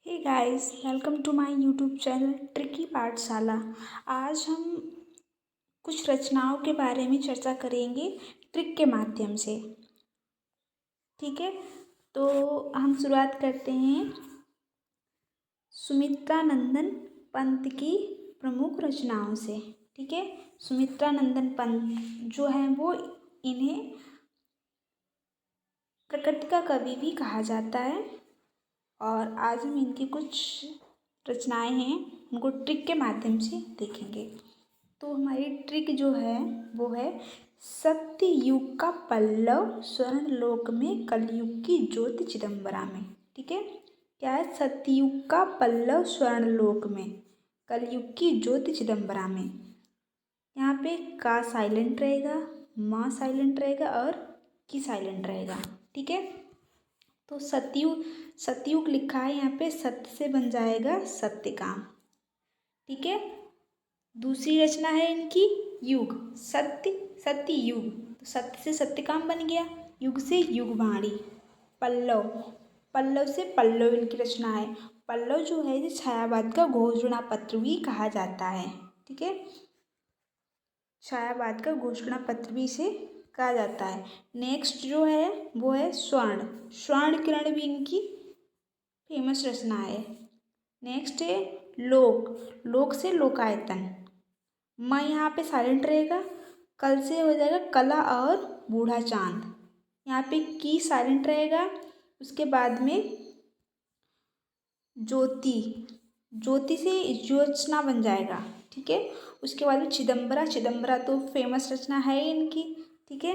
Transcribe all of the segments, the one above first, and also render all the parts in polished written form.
Hey guys, welcome to my YouTube channel tricky Pathshala. आज हम कुछ रचनाओं के बारे में चर्चा करेंगे ट्रिक के माध्यम से। ठीक है, तो हम शुरुआत करते हैं सुमित्रा नंदन पंत की प्रमुख रचनाओं से। ठीक है, सुमित्रा नंदन पंत जो है वो इन्हें प्रकृति का कवि भी कहा जाता है। और आज हम इनकी कुछ रचनाएं हैं उनको ट्रिक के माध्यम से देखेंगे। तो हमारी ट्रिक जो है वो है सत्ययुग का पल्लव स्वर्ण लोक में कलयुग की ज्योति चिदम्बरा में। ठीक है, क्या है? सत्ययुग का पल्लव स्वर्ण लोक में कलयुग की ज्योति चिदम्बरा में। यहाँ पे का साइलेंट रहेगा, माँ साइलेंट रहेगा और की साइलेंट रहेगा। ठीक है, तो सतयुग लिखा है यहाँ पे, सत्य से बन जाएगा सत्यकाम। ठीक है, दूसरी रचना है इनकी युग, सत्य युग, तो सत्य से सत्यकाम बन गया, युग से युगवाणी। पल्लव से पल्लव इनकी रचना है। पल्लव जो है इसे छायावाद का घोषणा पत्र भी कहा जाता है। ठीक है, छायावाद का घोषणा पत्र भी इसे कहा जाता है। नेक्स्ट जो है वो है स्वर्ण किरण भी इनकी फेमस रचना है। नेक्स्ट है लोक से लोकायतन। माँ यहाँ पे साइलेंट रहेगा, कल से हो जाएगा कला और बूढ़ा चांद। यहाँ पे की साइलेंट रहेगा, उसके बाद में ज्योति से ज्योत्सना बन जाएगा। ठीक है, उसके बाद में चिदम्बरा तो फेमस रचना है इनकी। ठीक है,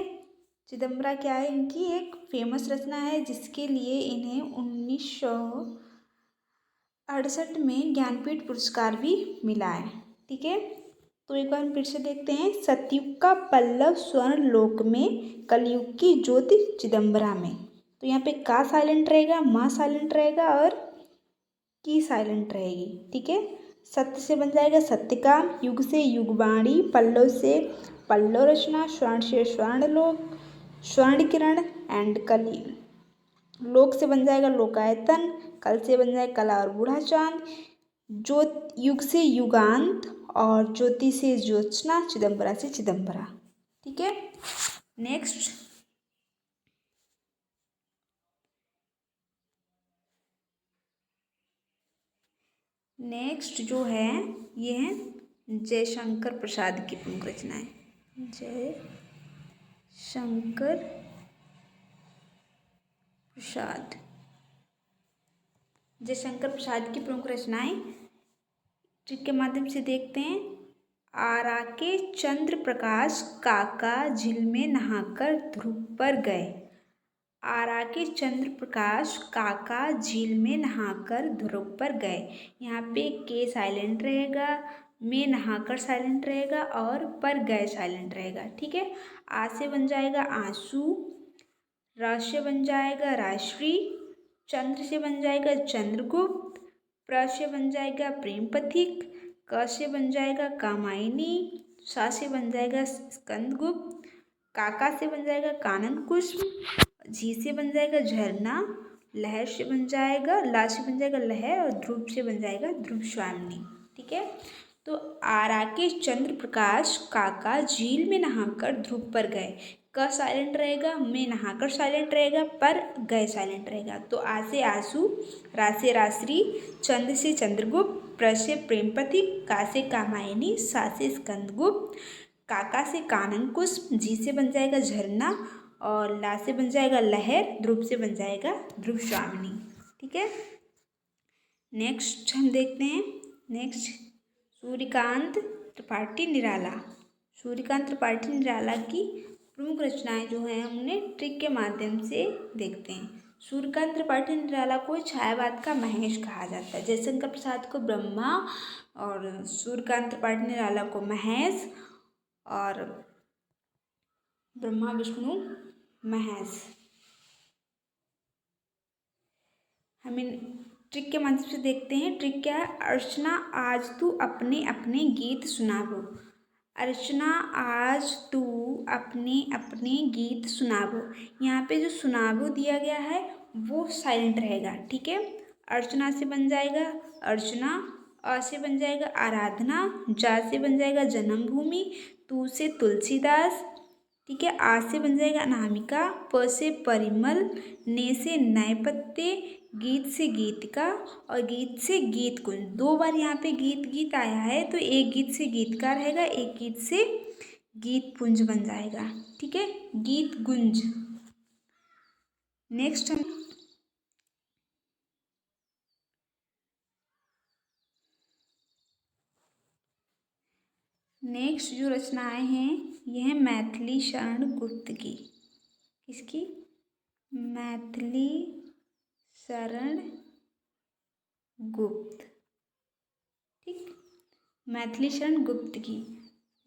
चिदम्बरा क्या है? इनकी एक फेमस रचना है जिसके लिए इन्हें 1968 में ज्ञानपीठ पुरस्कार भी मिला है। ठीक है, तो एक बार हम फिर से देखते हैं। सतयुग का पल्लव स्वर्ण लोक में कलयुग की ज्योति चिदम्बरा में। तो यहाँ पे का साइलेंट रहेगा, माँ साइलेंट रहेगा और की साइलेंट रहेगी। ठीक है, सत्य से बन जाएगा सत्यकाम, युग से युगवाणी, पल्लव से पल्लव रचना, स्वर्ण से स्वर्ण लोक, स्वर्ण किरण एंड कली। लोक से बन जाएगा लोकायतन, कल से बन जाएगा कला और बूढ़ा चांद, युग से युगांत और ज्योति से ज्योत्सना, चिदम्बरा से चिदम्बरा। ठीक है, नेक्स्ट जो है ये है जयशंकर प्रसाद की प्रमुख रचनाएं। जयशंकर प्रसाद की प्रमुख रचनाएं ट्रिक के माध्यम से देखते हैं। आरा के चंद्र प्रकाश काका झील में नहाकर ध्रुव पर गए। आरा के चंद्र प्रकाश काका झील में नहाकर ध्रुव पर गए। यहाँ पे के साइलेंट रहेगा, में नहाकर साइलेंट रहेगा और पर गए साइलेंट रहेगा। ठीक है, आ से बन जाएगा आंसू, र से बन जाएगा राश्री, चंद्र से बन जाएगा चंद्रगुप्त, प्र से बन जाएगा प्रेम पथिक, क से बन जाएगा कामायनी, सा से बन जाएगा स्कंदगुप्त, काका से बन जाएगा कानन कुसुम, झी से बन जाएगा झरना, लहर से बन जाएगा ला से बन जाएगा लहर और ध्रुव से बन जाएगा ध्रुव स्वामिनी। ठीक है, तो आरा के चंद्र प्रकाश काका झील में नहाकर ध्रुव पर गए। क साइलेंट रहेगा, में नहाकर साइलेंट रहेगा, पर गए साइलेंट रहेगा। तो आ से आंसू, रा से राश्री, चंद्र से चंद्रगुप्त, प्र से प्रेमपति, का से कामायनी, सा से स्कंदगुप्त, काका से कानन कुसुम, झी से बन जाएगा झरना और ला से बन जाएगा लहर, ध्रुव से बन जाएगा ध्रुव स्वामिनी। ठीक है, नेक्स्ट हम देखते हैं। सूर्यकांत त्रिपाठी निराला की प्रमुख रचनाएं जो हैं हम उन्हें ट्रिक के माध्यम से देखते हैं। सूर्यकांत त्रिपाठी निराला को छायावाद का महेश कहा जाता है। जयशंकर प्रसाद को ब्रह्मा और सूर्यकांत त्रिपाठी निराला को महेश और ब्रह्मा विष्णु महेश। हम इन ट्रिक के माध्यम से देखते हैं। ट्रिक क्या है? अर्चना आज तू अपने अपने गीत सुनाबो। अर्चना आज तू अपने अपने गीत सुनाबो। यहाँ पे जो सुनाबो दिया गया है वो साइलेंट रहेगा। ठीक है, अर्चना से बन जाएगा अर्चना, अ से बन जाएगा आराधना, जा से बन जाएगा जन्मभूमि, तू से तुलसीदास, ठीक है। आ से बन जाएगा अनामिका, प से परिमल, ने से नए पत्ते, गीत से गीतिका और गीत से गीत कुंज। दो बार यहाँ पे गीत गीत आया है, तो एक गीत से गीतकार रहेगा, एक गीत से गीत पुंज बन जाएगा, ठीक है, गीत गुंज। नेक्स्ट हम नेक्स्ट जो रचनाएं हैं ये है मैथिली शरण गुप्त की। किसकी? मैथिली शरण गुप्त, ठीक, मैथिली शरण गुप्त की।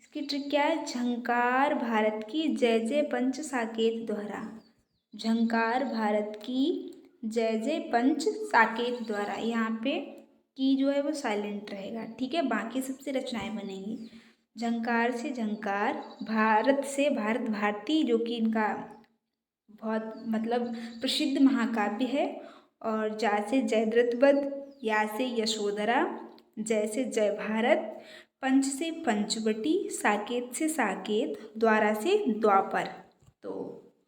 इसकी ट्रिक क्या है? झंकार भारत की जय जय पंच साकेत द्वारा, झंकार भारत की जय जय पंच साकेत द्वारा। यहाँ पे की जो है वो साइलेंट रहेगा, ठीक है, बाकी सबसे रचनाएं बनेंगी। झंकार से झंकार, भारत से भारत भारती, जो कि इनका बहुत मतलब प्रसिद्ध महाकाव्य है। और जा से जयद्रथ वध, या से यशोधरा, जय से जय भारत, पंच से पंचवटी, साकेत से साकेत, द्वारा से द्वापर। तो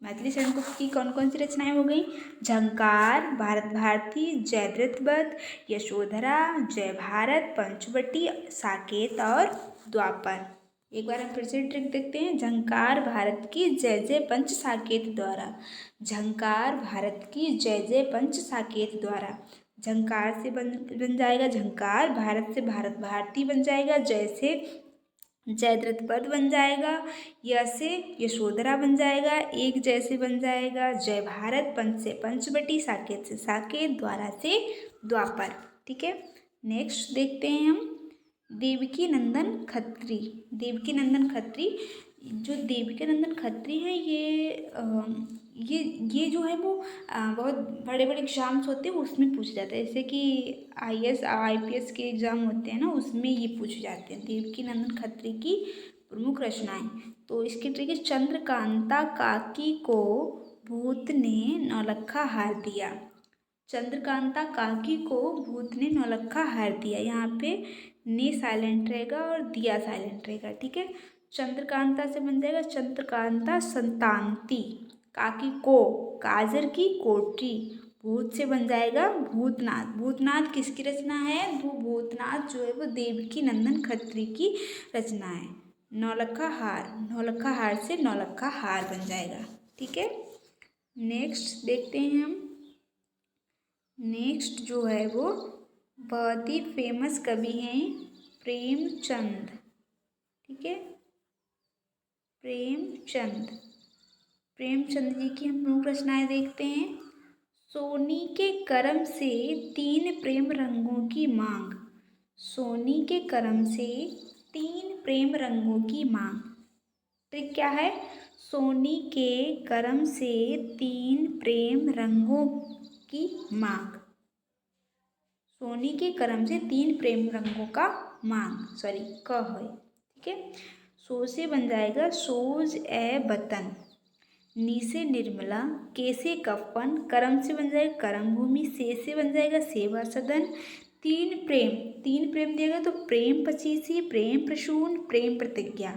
मैथिली शरण गुप्त की कौन कौन सी रचनाएं हो गई? झंकार, भारत भारती, जयद्रथ वध, यशोधरा, जय भारत, पंचवटी, साकेत और द्वापर। एक बार हम फिर से ट्रिक देखते हैं। झंकार भारत की जय जय पंच साकेत द्वारा, झंकार भारत की जय जय पंच साकेत द्वारा। झंकार से बन जाएगा झंकार, भारत से भारत भारती बन जाएगा, जय से जयद्रथ पद बन जाएगा, य से यशोधरा बन जाएगा, एक जय से बन जाएगा जय भारत, पंच से पंचवटी, साकेत से साकेत, द्वारा से द्वापर, ठीक है। नेक्स्ट देखते हैं हम देवकी नंदन खत्री। देवकी नंदन खत्री, जो देवकी नंदन खत्री है ये जो है वो बहुत बड़े बड़े एग्जाम्स होते हैं उसमें पूछ जाता है, जैसे कि IAS IPS के एग्ज़ाम होते हैं ना, उसमें ये पूछ जाते हैं देवकी नंदन खत्री की प्रमुख रचनाएं। तो इसकी ट्रिक है चंद्रकांता काकी को भूत ने नौलखा हार दिया। चंद्रकांता काकी को भूत ने नौलखा हार दिया, यहाँ पे ने साइलेंट रहेगा और दिया साइलेंट रहेगा, ठीक है। चंद्रकांता से बन जाएगा चंद्रकांता संतांती, काकी को काजर की कोठी, भूत से बन जाएगा भूतनाथ। भूतनाथ किसकी रचना है? भूतनाथ जो है वो देवकी नंदन खत्री की रचना है। नौलखा हार, नौलखा हार से नौलखा हार बन जाएगा, ठीक है। नेक्स्ट देखते हैं हम। नेक्स्ट जो है वो बहुत ही फेमस कवि हैं प्रेमचंद, ठीक है, प्रेमचंद। प्रेमचंद जी की हम प्रमुख रचनाएं देखते हैं। सोनी के करम से 3 प्रेम रंगों की मांग, सोनी के करम से 3 प्रेम रंगों की मांग। ट्रिक क्या है? सोनी के करम से 3 प्रेम रंगों की मांग, सोनी के करम से 3 प्रेम रंगों का मांग, सॉरी क है, ठीक है। सो से बन जाएगा सोज ए बतन, नी से निर्मला, के से कफन, करम से बन जाएगा करम भूमि, से बन जाएगा सेवा सदन, 3 प्रेम, 3 प्रेम दिएगा तो प्रेम पचीसी, प्रेम प्रसून, प्रेम प्रतिज्ञा।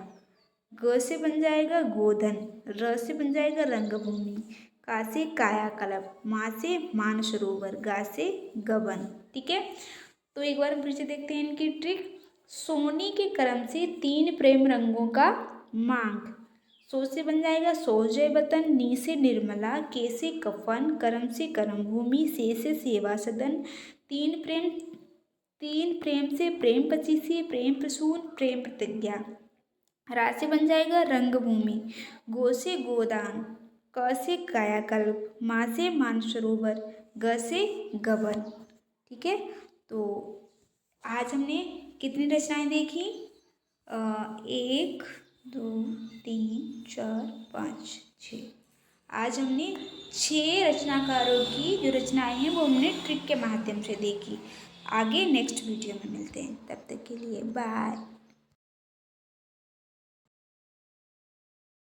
ग से बन जाएगा गोधन, र से बन जाएगा रंगभूमि, का से कायाकल्प, मा से मानसरोवर, गा से गबन, ठीक है। तो एक बार फिर से देखते हैं इनकी ट्रिक। सोनी के करम से 3 प्रेम रंगों का मांग, सो से बन जाएगा सोजय बतन, नी से निर्मला, के से कफन, करम से करम भूमि, से सेवा सदन, 3 प्रेम से प्रेम पचीसी, प्रेम प्रसून, प्रेम प्रतिज्ञा। रा से बन जाएगा रंगभूमि, गो से गोदान, क से कायाकल्प, मा से मानसरोवर, ग से गबन, ठीक है। तो आज हमने कितनी रचनाएं देखी? 1 2 3 4 5 6। आज हमने 6 रचनाकारों की जो रचनाएं हैं वो हमने ट्रिक के माध्यम से देखी। आगे नेक्स्ट वीडियो में मिलते हैं, तब तक के लिए बाय।